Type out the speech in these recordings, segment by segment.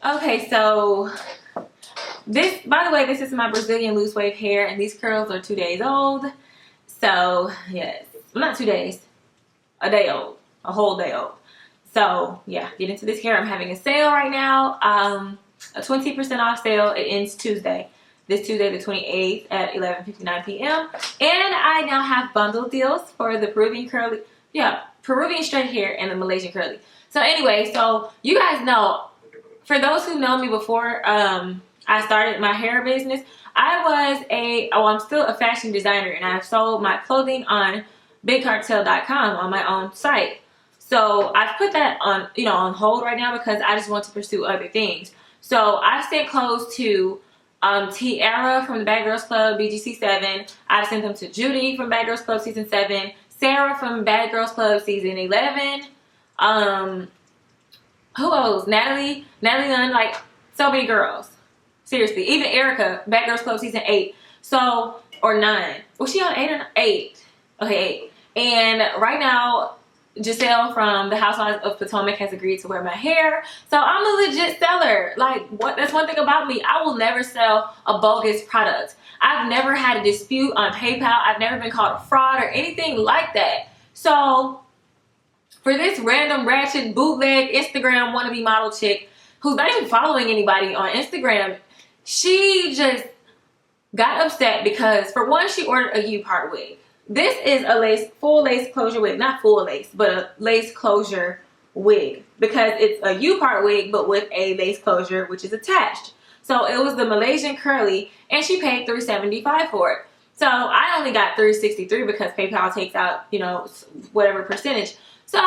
Okay, so this, by the way, this is my Brazilian loose wave hair, and these curls are 2 days old. So yes, well, not 2 days, a day old, a whole day old. So yeah, get into this hair. I'm having a sale right now, a 20% off sale. It ends Tuesday, this Tuesday the 28th at 11:59 p.m. And I now have bundle deals for the Peruvian curly, yeah, Peruvian straight hair and the Malaysian curly. So anyway, so you guys know, for those who know me before I started my hair business, I'm still a fashion designer, and I've sold my clothing on bigcartel.com on my own site. So I've put that on, on hold right now because I just want to pursue other things. So I've sent clothes to Tiara from the Bad Girls Club, BGC7. I've sent them to Judy from Bad Girls Club Season 7, Sarah from Bad Girls Club Season 11, who else? Natalie Nunn, like so many girls. Seriously, even Erica, Bad Girls Club Season 8. So, or 9. Was she on 8 or 8? Okay, 8. And right now, Giselle from the Housewives of Potomac has agreed to wear my hair. So I'm a legit seller. Like, that's one thing about me. I will never sell a bogus product. I've never had a dispute on PayPal. I've never been called a fraud or anything like that. So for this random ratchet bootleg Instagram wannabe model chick who's not even following anybody on Instagram, she just got upset because, for one, she ordered a U-part wig. This is a full lace closure wig, not full lace, but a lace closure wig, because it's a U-part wig but with a lace closure which is attached. So it was the Malaysian curly, and she paid $375 for it. So I only got $363 because PayPal takes out, whatever percentage. So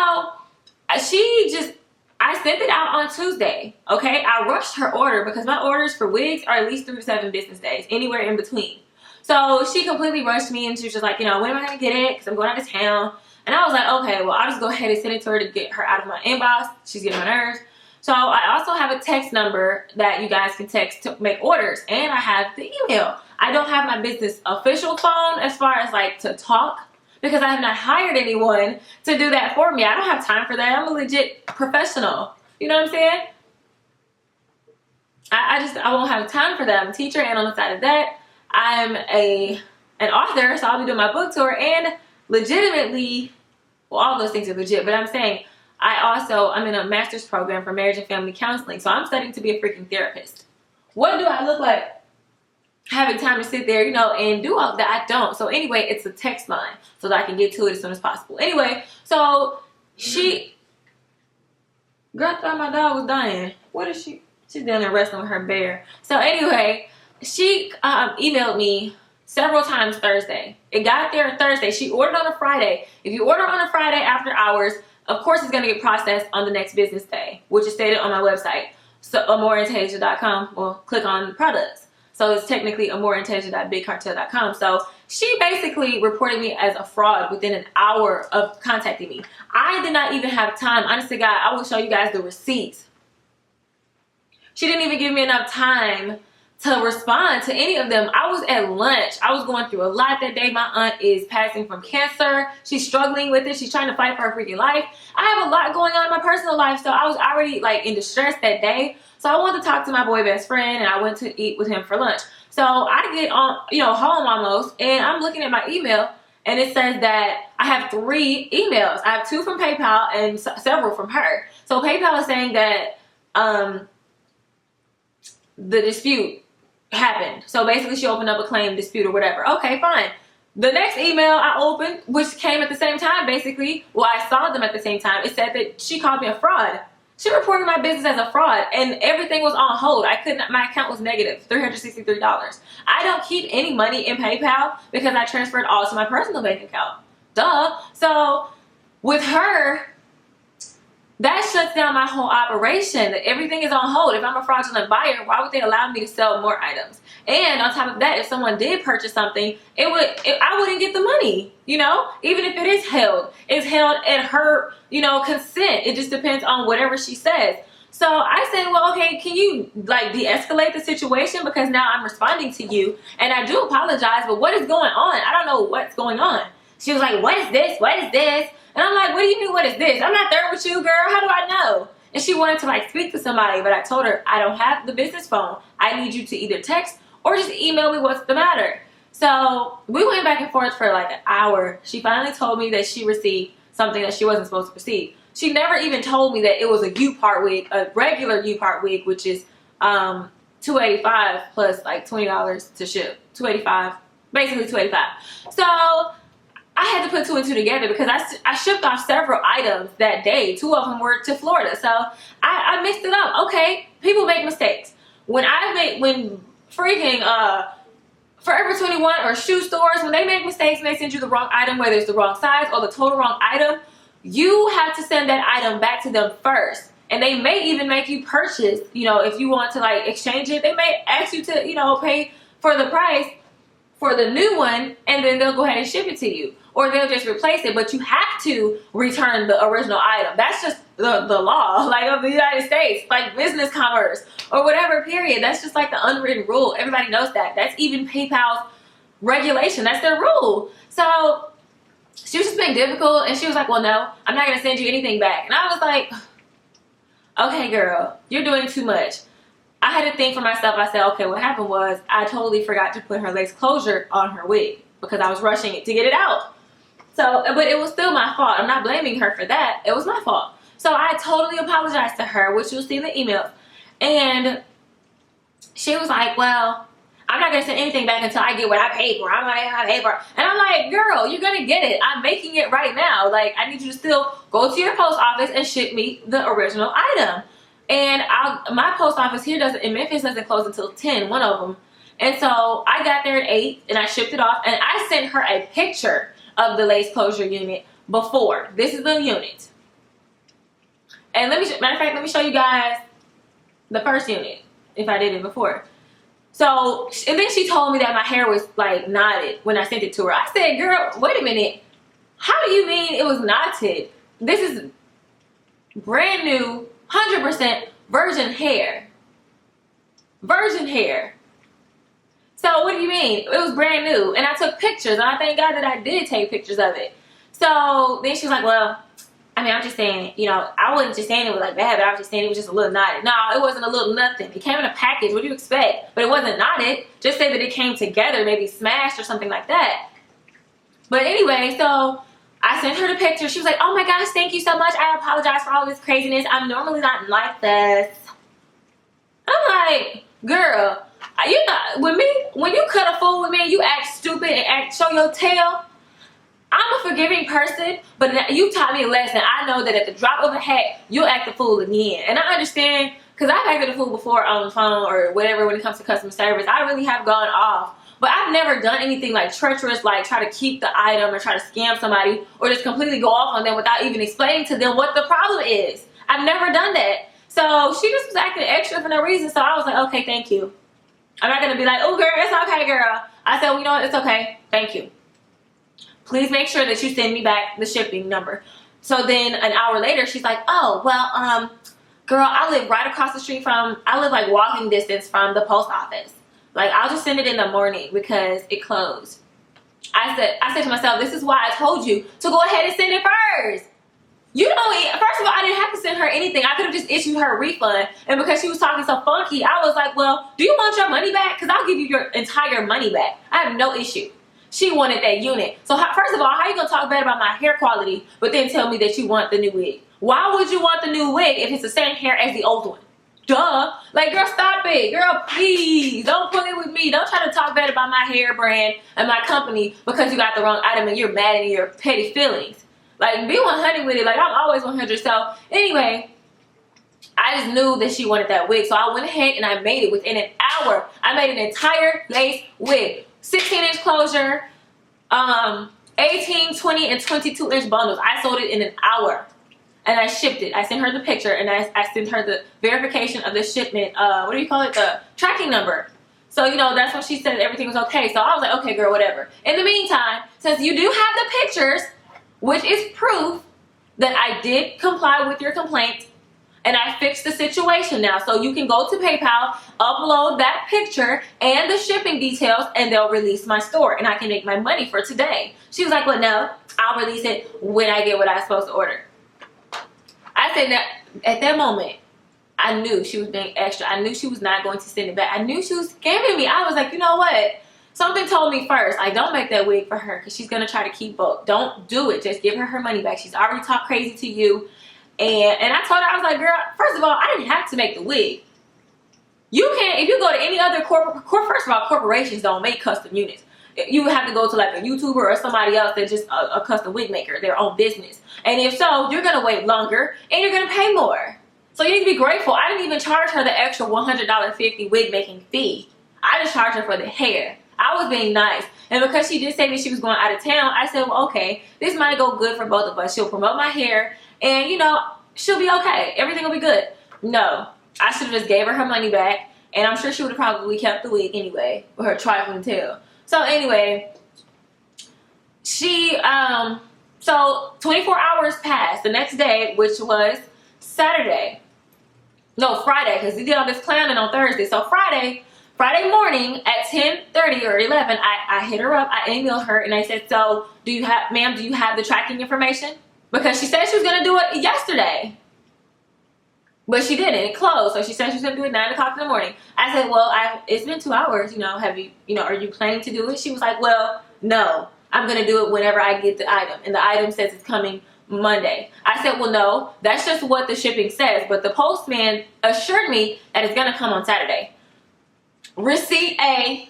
I sent it out on Tuesday, okay? I rushed her order because my orders for wigs are at least 3 to 7 business days, anywhere in between. So she completely rushed me, and she was just like, when am I going to get it? Because I'm going out of town. And I was like, okay, well, I'll just go ahead and send it to her to get her out of my inbox. She's getting my nerves. So I also have a text number that you guys can text to make orders, and I have the email. I don't have my business official phone as far as like to talk, because I have not hired anyone to do that for me. I don't have time for that. I'm a legit professional. You know what I'm saying? I won't have time for that. I'm a teacher, and on the side of that, I'm an author, so I'll be doing my book tour, and legitimately, well, all those things are legit, but I'm saying I'm in a master's program for marriage and family counseling, so I'm studying to be a freaking therapist. What do I look like having time to sit there, and do all that? I don't. So anyway, it's a text line so that I can get to it as soon as possible. Anyway, so girl, I thought my dog was dying. What is she? She's down there wrestling with her bear. So anyway, she emailed me several times Thursday. It got there Thursday. She ordered on a Friday. If you order on a Friday after hours, of course it's going to get processed on the next business day, which is stated on my website. So amorantasia.com. Well, click on products. So it's technically amorantasia.bigcartel.com. So she basically reported me as a fraud within an hour of contacting me. I did not even have time. Honest to God, I will show you guys the receipts. She didn't even give me enough time to respond to any of them. I was at lunch. I was going through a lot that day. My aunt is passing from cancer. She's struggling with it. She's trying to fight for her freaking life. I have a lot going on in my personal life, so I was already like in distress that day. So I wanted to talk to my boy best friend, and I went to eat with him for lunch. So I get on, home almost, and I'm looking at my email, and it says that I have 3 emails. I have 2 from PayPal and several from her. So PayPal is saying that the dispute happened. So basically she opened up a claim dispute or whatever. Okay, fine. The next email I opened, which came at the same time, basically, well, I saw them at the same time, it said that she called me a fraud. She reported my business as a fraud, and everything was on hold. My account was negative, $363. I don't keep any money in PayPal because I transferred all to my personal bank account. Duh. So with her, that shuts down my whole operation. Everything is on hold. If I'm a fraudulent buyer, why would they allow me to sell more items? And on top of that, if someone did purchase something, I wouldn't get the money, even if it is held. It's held at her, consent. It just depends on whatever she says. So I said, well, okay, can you de-escalate the situation, because now I'm responding to you, and I do apologize, but what is going on? I don't know what's going on. She was like, what is this? What is this? And I'm like, what do you mean, what is this? I'm not there with you, girl. How do I know? And she wanted to like speak to somebody, but I told her I don't have the business phone. I need you to either text or just email me what's the matter. So we went back and forth for like an hour. She finally told me that she received something that she wasn't supposed to receive. She never even told me that it was a U-part wig, a regular U-part wig, which is $285 plus like $20 to ship. $285, basically $285. So I had to put 2 and 2 together because I shipped off several items that day. 2 of them were to Florida, so I mixed it up. Okay, people make mistakes. When freaking Forever 21 or shoe stores, when they make mistakes and they send you the wrong item, whether it's the wrong size or the total wrong item, you have to send that item back to them first. And they may even make you purchase, you know, if you want to like exchange it, they may ask you to, you know, pay for the price for the new one, and then they'll go ahead and ship it to you. Or they'll just replace it, but you have to return the original item. That's just the law, like, of the United States, like business commerce or whatever, period. That's just like the unwritten rule. Everybody knows that. That's even PayPal's regulation. That's their rule. So she was just being difficult, and she was like, well, no, I'm not going to send you anything back. And I was like, okay, girl, you're doing too much. I had to think for myself. I said, okay, what happened was I totally forgot to put her lace closure on her wig because I was rushing it to get it out. So, but it was still my fault. I'm not blaming her for that. It was my fault. So I totally apologized to her, which you'll see in the emails. And she was like, well, I'm not going to send anything back until I get what I paid for. I'm not going to pay for it. And I'm like, girl, you're going to get it. I'm making it right now. Like, I need you to still go to your post office and ship me the original item. And my post office here in Memphis doesn't close until 10, one of them. And so I got there at 8 and I shipped it off. And I sent her a picture of the lace closure unit before. This is the unit. And matter of fact, let me show you guys the first unit, if I did it before. So, and then she told me that my hair was like knotted when I sent it to her. I said, girl, wait a minute. How do you mean it was knotted? This is brand new, 100% virgin hair. Virgin hair. So what do you mean? It was brand new. And I took pictures, and I thank God that I did take pictures of it. So then she was like, well, I mean, I'm just saying, you know, I wasn't just saying it was like bad, but I was just saying it was just a little knotted. No, it wasn't a little nothing. It came in a package. What do you expect? But it wasn't knotted. Just say that it came together, maybe smashed or something like that. But anyway, so I sent her the picture. She was like, oh my gosh, thank you so much. I apologize for all this craziness. I'm normally not like this. I'm like, girl, you know, when you cut a fool with me, you act stupid and show your tail. I'm a forgiving person, but you taught me a lesson. I know that at the drop of a hat, you'll act the fool again. And I understand, because I've acted a fool before on the phone or whatever when it comes to customer service. I really have gone off. But I've never done anything like treacherous, like try to keep the item or try to scam somebody or just completely go off on them without even explaining to them what the problem is. I've never done that. So she just was acting extra for no reason. So I was like, okay, thank you. I'm not going to be like, oh, girl, it's okay, girl. I said, well, you know what? It's okay. Thank you. Please make sure that you send me back the shipping number. So then an hour later, she's like, oh, well, girl, I live right across the street I live like walking distance from the post office. Like, I'll just send it in the morning because it closed. I said to myself, this is why I told you to go ahead and send it first. You know, first of all, I didn't have to send her anything. I could have just issued her a refund. And because she was talking so funky, I was like, well, do you want your money back? Because I'll give you your entire money back. I have no issue. She wanted that unit. So first of all, how are you going to talk bad about my hair quality, but then tell me that you want the new wig? Why would you want the new wig if it's the same hair as the old one? Duh. Like, girl, stop it. Girl, please. Don't put it with me. Don't try to talk bad about my hair brand and my company because you got the wrong item and you're mad in your petty feelings. Like, be 100 with it. Like, I'm always 100. So, anyway, I just knew that she wanted that wig. So, I went ahead and I made it within an hour. I made an entire lace wig. 16-inch closure, 18, 20, and 22-inch bundles. I sold it in an hour. And I shipped it. I sent her the picture and I sent her the verification of the shipment, what do you call it? The tracking number. So, you know, that's when she said everything was okay. So I was like, okay, girl, whatever. In the meantime, since you do have the pictures, which is proof that I did comply with your complaint and I fixed the situation now. So you can go to PayPal, upload that picture and the shipping details, and they'll release my store and I can make my money for today. She was like, well, no, I'll release it when I get what I'm supposed to order. I said, at that moment, I knew she was being extra. I knew she was not going to send it back. I knew she was scamming me. I was like, you know what? Something told me first, like, don't make that wig for her because she's going to try to keep both. Don't do it. Just give her money back. She's already talked crazy to you. And I told her, I was like, girl, first of all, I didn't have to make the wig. You can't, if you go to any other first of all, corporations don't make custom units. You would have to go to like a YouTuber or somebody else that's just a custom wig maker, their own business. And if so, you're going to wait longer and you're going to pay more. So you need to be grateful. I didn't even charge her the extra $100.50 wig making fee. I just charged her for the hair. I was being nice. And because she did say that she was going out of town, I said, well, okay, this might go good for both of us. She'll promote my hair and, you know, she'll be okay. Everything will be good. No, I should have just gave her money back. And I'm sure she would have probably kept the wig anyway with her trifling tail. So anyway, she, so 24 hours passed. The next day, which was Saturday. No, Friday, because we did all this planning on Thursday. So Friday morning at 10:30 or 11, I hit her up. I emailed her and I said, so do you have, ma'am, do you have the tracking information? Because she said she was going to do it yesterday. But she didn't. It closed. So she said she was going to do it 9 o'clock in the morning. I said, well, it's been 2 hours. You know, have you, are you planning to do it? She was like, well, no. I'm going to do it whenever I get the item. And the item says it's coming Monday. I said, well, no. That's just what the shipping says. But the postman assured me that it's going to come on Saturday. Receipt A.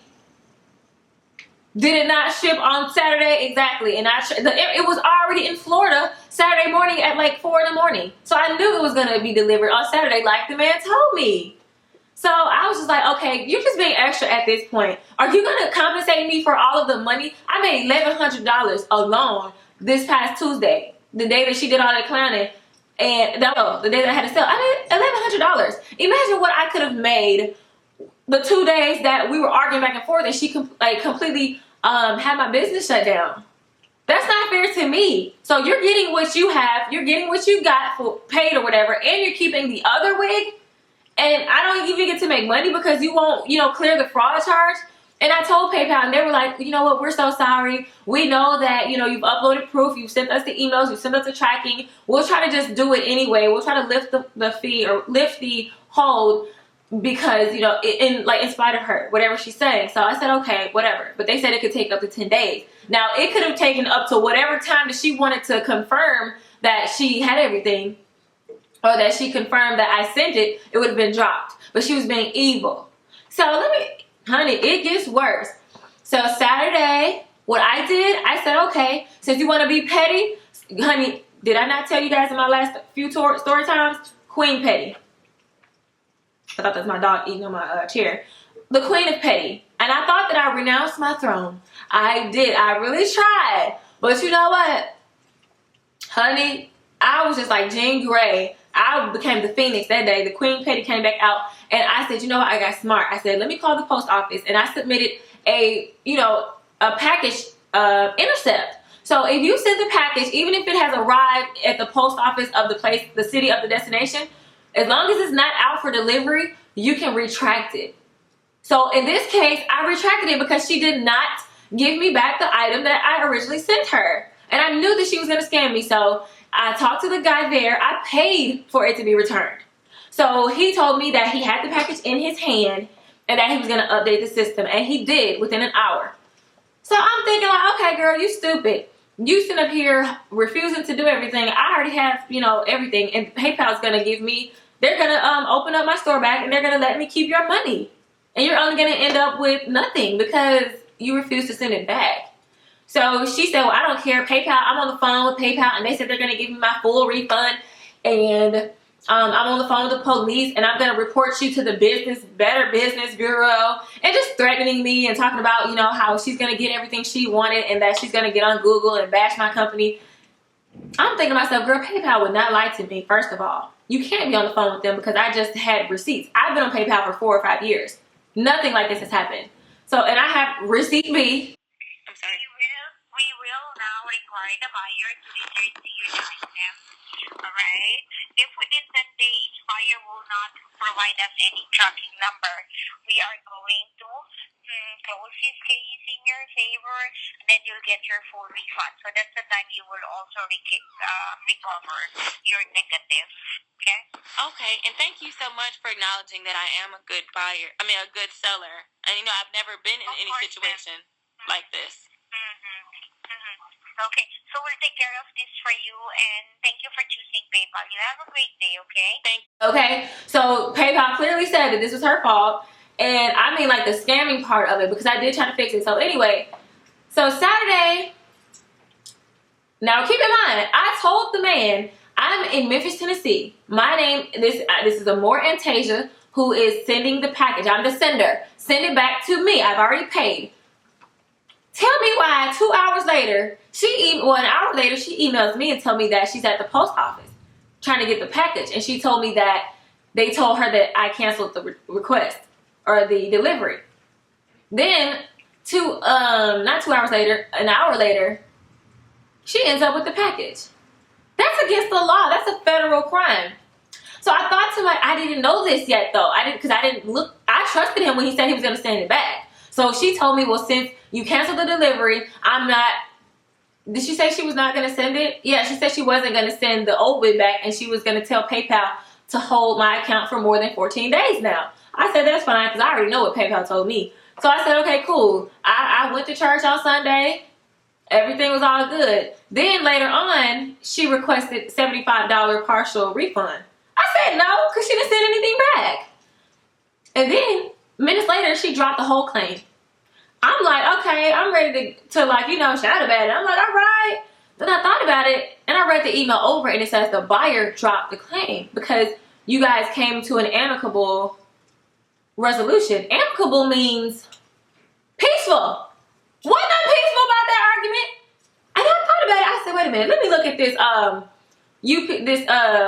Did it not ship on Saturday? Exactly. And it was already in Florida Saturday morning at like 4 in the morning. So I knew it was going to be delivered on Saturday like the man told me. So I was just like, okay, you're just being extra at this point. Are you going to compensate me for all of the money? I made $1,100 alone this past Tuesday, the day that she did all that clowning. And no, the day that I had to sell, I made $1,100. Imagine what I could have made the 2 days that we were arguing back and forth and she completely had my business shut down. That's not fair to me. So you're getting what you have, you're getting what you got for paid or whatever, and you're keeping the other wig, and I don't even get to make money because you won't, clear the fraud charge. And I told PayPal and they were like, you know what, we're so sorry. We know that, you've uploaded proof, you've sent us the emails, you've sent us the tracking. We'll try to just do it anyway. We'll try to lift the fee or lift the hold because, in spite of her, whatever she's saying. So I said, okay, whatever. But they said it could take up to 10 days. Now, it could have taken up to whatever time that she wanted to confirm that she had everything or that she confirmed that I sent it, it would have been dropped. But she was being evil. So honey, it gets worse. So Saturday, what I did, I said, okay, since you want to be petty, honey, did I not tell you guys in my last few story times? Queen Petty. I thought that's my dog eating on my chair. The Queen of Petty. And I thought that I renounced my throne. I did. I really tried. But you know what? Honey, I was just like Jean Grey. I became the Phoenix that day. The Queen Petty came back out. And I said, you know what? I got smart. I said, let me call the post office. And I submitted a package intercept. So if you send the package, even if it has arrived at the post office of the place, the city of the destination, as long as it's not out for delivery, you can retract it. So in this case, I retracted it because she did not give me back the item that I originally sent her. And I knew that she was going to scam me. So I talked to the guy there. I paid for it to be returned. So he told me that he had the package in his hand and that he was going to update the system. And he did within an hour. So I'm thinking like, okay, girl, you stupid. You sitting up here refusing to do everything. I already have, everything. And PayPal's going to give me, they're going to open up my store back and they're going to let me keep your money. And you're only going to end up with nothing because you refuse to send it back. So she said, well, I don't care. PayPal, I'm on the phone with PayPal and they said they're going to give me my full refund. And I'm on the phone with the police and I'm going to report you to the Better Business Bureau, and just threatening me and talking about, how she's going to get everything she wanted and that she's going to get on Google and bash my company. I'm thinking to myself, girl, PayPal would not lie to me, first of all. You can't be on the phone with them because I just had receipts. I've been on PayPal for 4 or 5 years. Nothing like this has happened. So, and I have receipt B. I'm sorry. We will now require the buyer to return to your time stamp. Alright? If within 10 days, buyer will not provide us any tracking number, we are going to close this case in your favor, and then you'll get your full refund. So that's the time you will also recover your negative. Okay? Okay, and thank you so much for acknowledging that I am a good buyer. I mean, a good seller. And you know, I've never been in any situation like this. Okay, so we'll take care of this for you, and thank you for choosing PayPal. You have a great day, okay? Thank you. Okay, so PayPal clearly said that this was her fault, and I mean like the scamming part of it, because I did try to fix it. So anyway, so Saturday, now keep in mind, I told the man I'm in Memphis, Tennessee. My name, this is Amor Antasia, who is sending the package. I'm the sender. Send it back to me. I've already paid. Tell me why 2 hours later, an hour later, she emails me and tells me that she's at the post office trying to get the package. And she told me that they told her that I canceled the request or the delivery. Then, not 2 hours later, an hour later, she ends up with the package. That's against the law. That's a federal crime. So I thought to I didn't know this yet though. I trusted him when he said he was going to send it back. So she told me, well, since you canceled the delivery, did she say she was not going to send it? Yeah, she said she wasn't going to send the old bit back, and she was going to tell PayPal to hold my account for more than 14 days now. I said, that's fine, because I already know what PayPal told me. So I said, okay, cool. I went to church on Sunday. Everything was all good. Then later on, she requested $75 partial refund. I said no, because she didn't send anything back. And then, minutes later, she dropped the whole claim. I'm like, okay, I'm ready to shout about it. I'm like, all right. Then I thought about it, and I read the email over, and it says the buyer dropped the claim because you guys came to an amicable resolution. Amicable means peaceful. Wasn't I peaceful about that argument? And I thought about it. I said, wait a minute. Let me look at this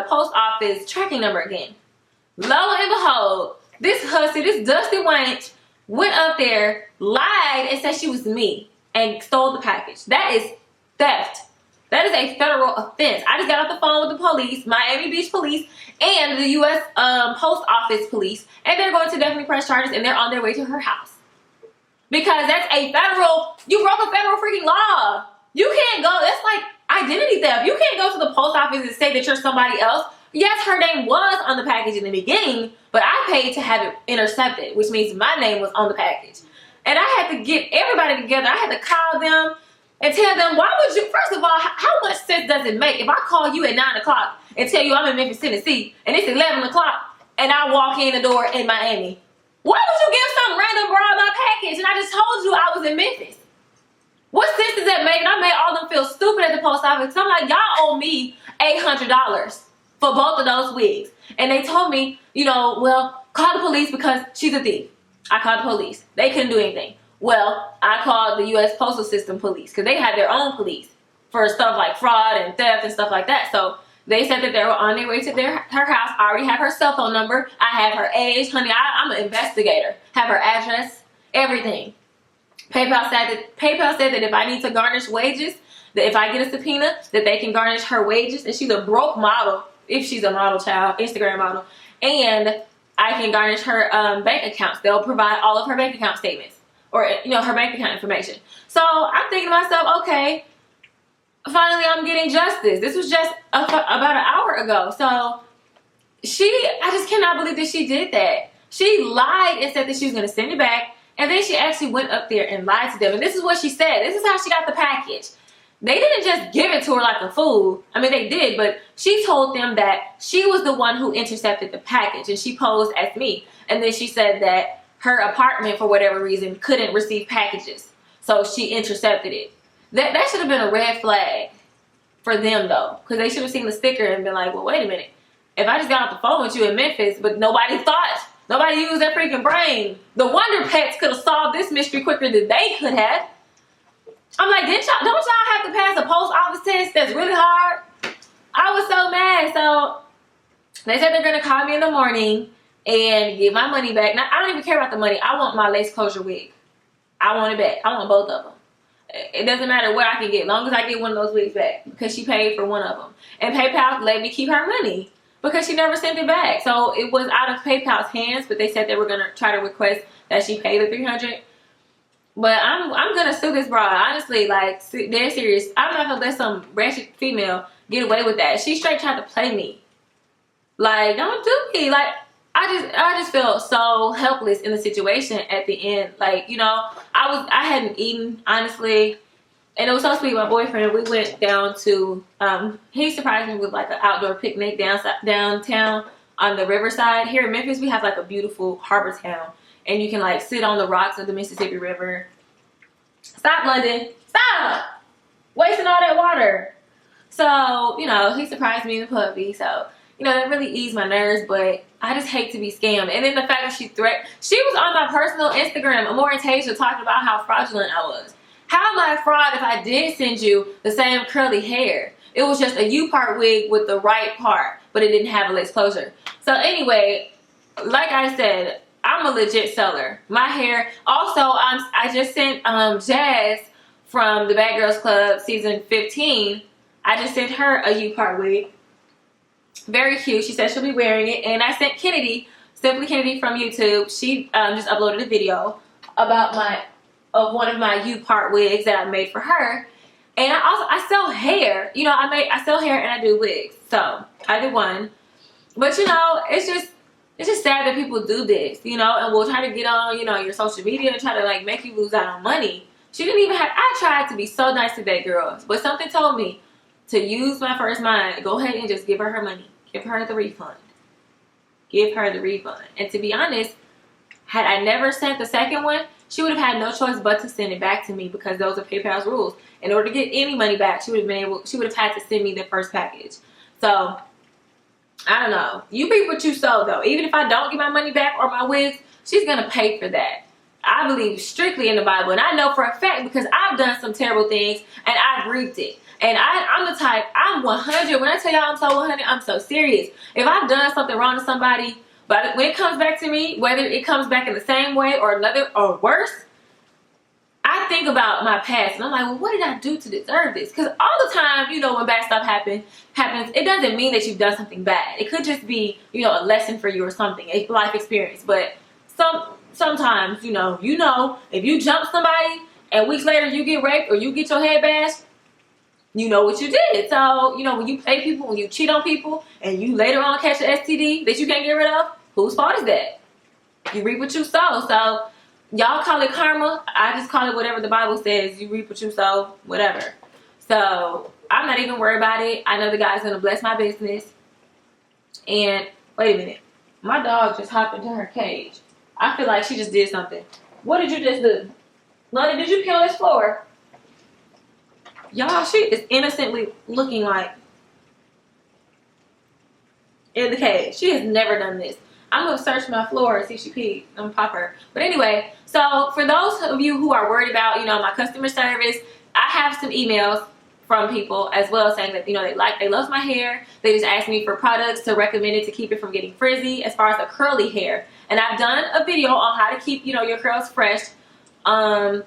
post office tracking number again. Lo and behold, this hussy, this dusty wench, went up there, lied, and said she was me and stole the package. That is theft. That is a federal offense. I just got off the phone with the police, Miami Beach Police, and the U.S. Post Office Police, and they're going to definitely press charges, and they're on their way to her house. Because that's you broke a federal freaking law. You can't go, that's like identity theft. You can't go to the post office and say that you're somebody else. Yes, her name was on the package in the beginning, but I paid to have it intercepted, which means my name was on the package. And I had to get everybody together. I had to call them and tell them, why would you, first of all, how much sense does it make if I call you at 9 o'clock and tell you I'm in Memphis, Tennessee, and it's 11 o'clock, and I walk in the door in Miami? Why would you give some random broad my package and I just told you I was in Memphis? What sense does that make? And I made all them feel stupid at the post office. I'm like, y'all owe me $800 for both of those wigs. And they told me, well, call the police because she's a thief. I called the police. They couldn't do anything. Well, I called the U.S. Postal System police because they had their own police for stuff like fraud and theft and stuff like that. So they said that they were on their way to her house. I already have her cell phone number. I have her age. Honey, I'm an investigator. Have her address, everything. PayPal said that if I need to garnish wages, that if I get a subpoena, that they can garnish her wages. And she's a broke model, if she's a model child, Instagram model. And I can garnish her bank accounts. They'll provide all of her bank account statements or, her bank account information. So I'm thinking to myself, okay, finally I'm getting justice. This was just about an hour ago. So I just cannot believe that she did that. She lied and said that she was going to send it back. And then she actually went up there and lied to them. And this is what she said. This is how she got the package. They didn't just give it to her like a fool. I mean, they did, but she told them that she was the one who intercepted the package. And she posed as me. And then she said that her apartment, for whatever reason, couldn't receive packages. So she intercepted it. That should have been a red flag for them, though. Because they should have seen the sticker and been like, well, wait a minute. If I just got off the phone with you in Memphis, but nobody used their freaking brain. The Wonder Pets could have solved this mystery quicker than they could have. I'm like, don't y'all have to pass a post office test that's really hard? I was so mad. So they said they're going to call me in the morning and get my money back. Now, I don't even care about the money. I want my lace closure wig. I want it back. I want both of them. It doesn't matter what I can get, as long as I get one of those wigs back, because she paid for one of them. And PayPal let me keep her money because she never sent it back. So it was out of PayPal's hands, but they said they were gonna try to request that she pay the $300. But I'm gonna sue this broad. Honestly, like, they're serious. I'm not gonna let some ratchet female get away with that. She straight tried to play me. Like, don't do me. Like, I just felt so helpless in the situation at the end. Like, you know, I hadn't eaten, honestly, and it was supposed to be my boyfriend. We went down to he surprised me with like an outdoor picnic downtown on the riverside. Here in Memphis, we have like a beautiful harbor town, and you can like sit on the rocks of the Mississippi River. Stop, London, stop wasting all that water. So, you know, he surprised me in the puppy. So, you know, that really eased my nerves, but I just hate to be scammed. And then the fact that she was on my personal Instagram, Amor, Antasia, talking about how fraudulent I was. How am I a fraud if I did send you the same curly hair? It was just a U-part wig with the right part, but it didn't have a lace closure. So anyway, like I said, I'm a legit seller. My hair, also, I just sent Jazz from the Bad Girls Club season 15. I just sent her a U-part wig. Very cute. She said she'll be wearing it. And I sent Kennedy, Simply Kennedy from YouTube. She just uploaded a video about one of my U-part wigs that I made for her. And I sell hair. You know, I sell hair and I do wigs. So either one. But you know, it's just sad that people do this, you know, and will try to get on, you know, your social media and try to like make you lose out on money. She didn't even have, I tried to be so nice to that girl, but something told me to use my first mind. Go ahead and just give her money. Give her the refund. Give her the refund. And to be honest, had I never sent the second one, she would have had no choice but to send it back to me, because those are PayPal's rules. In order to get any money back, she would have had to send me the first package. So I don't know. You reap what you sow, though. Even if I don't get my money back or my wigs, she's gonna pay for that. I believe strictly in the Bible, and I know for a fact because I've done some terrible things and I've reaped it. And I'm the type, I'm 100. When I tell y'all I'm so 100, I'm so serious. If I've done something wrong to somebody, but when it comes back to me, whether it comes back in the same way or another or worse, I think about my past and I'm like, well, what did I do to deserve this? Because all the time, you know, when bad stuff happens, it doesn't mean that you've done something bad. It could just be, you know, a lesson for you or something, a life experience. But sometimes, you know, if you jump somebody and weeks later you get raped or you get your head bashed, you know what you did. So, you know, when you play people, when you cheat on people, and you later on catch an STD that you can't get rid of, whose fault is that? You reap what you sow. So, y'all call it karma. I just call it whatever the Bible says. You reap what you sow, whatever. So, I'm not even worried about it. I know the God's going to bless my business. And, wait a minute. My dog just hopped into her cage. I feel like she just did something. What did you just do? Lonnie, did you pee on this floor? Y'all, she is innocently looking like in the cage. She has never done this. I'm going to search my floor and see if she peed. I'm going to pop her. But anyway, so for those of you who are worried about, you know, my customer service, I have some emails from people as well saying that, you know, they love my hair. They just asked me for products to recommend it to keep it from getting frizzy as far as the curly hair. And I've done a video on how to keep, you know, your curls fresh. And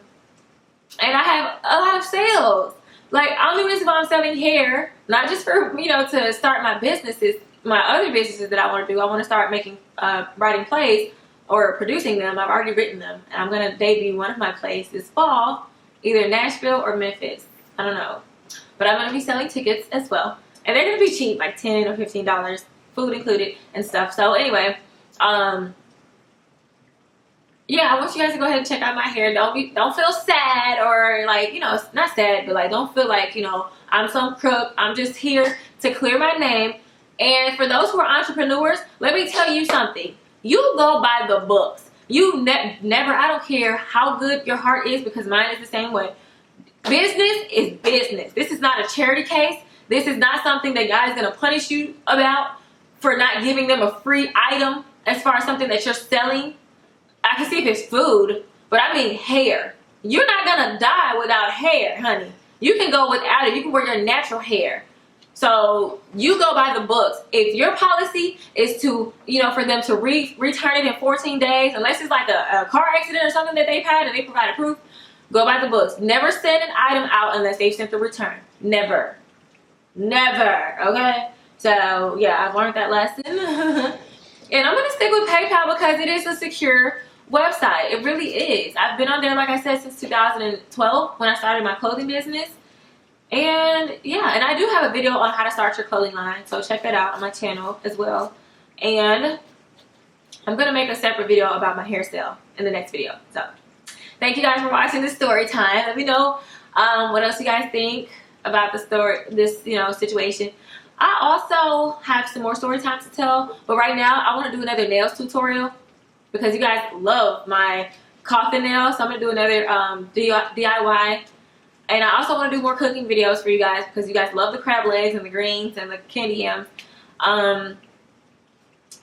I have a lot of sales. Like, only reason why I'm selling hair, not just for, you know, to start my businesses, my other businesses that I want to do. I want to start making, writing plays or producing them. I've already written them. And I'm going to debut one of my plays this fall, either Nashville or Memphis. I don't know. But I'm going to be selling tickets as well. And they're going to be cheap, like $10 or $15, food included and stuff. So anyway, yeah, I want you guys to go ahead and check out my hair. Don't feel sad or like, you know, it's not sad, but like don't feel like, you know, I'm some crook. I'm just here to clear my name. And for those who are entrepreneurs, let me tell you something. You go by the books. You never, I don't care how good your heart is, because mine is the same way. Business is business. This is not a charity case. This is not something that God is going to punish you about for not giving them a free item as far as something that you're selling. I can see if it's food, but I mean hair. You're not going to die without hair, honey. You can go without it. You can wear your natural hair. So you go by the books. If your policy is to, you know, for them to return it in 14 days, unless it's like a car accident or something that they've had and they provide proof, Go by the books. Never send an item out unless they've sent the return. Never. Never. Okay? So, yeah, I've learned that lesson. And I'm going to stick with PayPal because it is a secure website. It really is. I've been on there, like I said, since 2012 when I started my clothing business. And, yeah, and I do have a video on how to start your clothing line. So, check that out on my channel as well. And I'm going to make a separate video about my hair sale in the next video. So, thank you guys for watching this story time. Let me know what else you guys think about the story, this, situation. I also have some more story times to tell, but right now I want to do another nails tutorial because you guys love my coffin nails. So I'm going to do another DIY. And I also want to do more cooking videos for you guys because you guys love the crab legs and the greens and the candy yams. And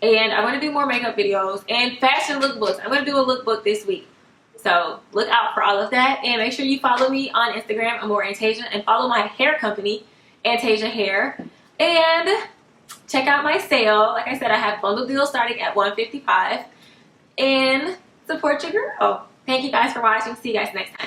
I want to do more makeup videos and fashion lookbooks. I'm going to do a lookbook this week. So look out for all of that. And make sure you follow me on Instagram, Amor Antasia, and follow my hair company, Antasia Hair. And check out my sale. Like I said, I have bundle deals starting at $155. And support your girl. Thank you guys for watching. See you guys next time.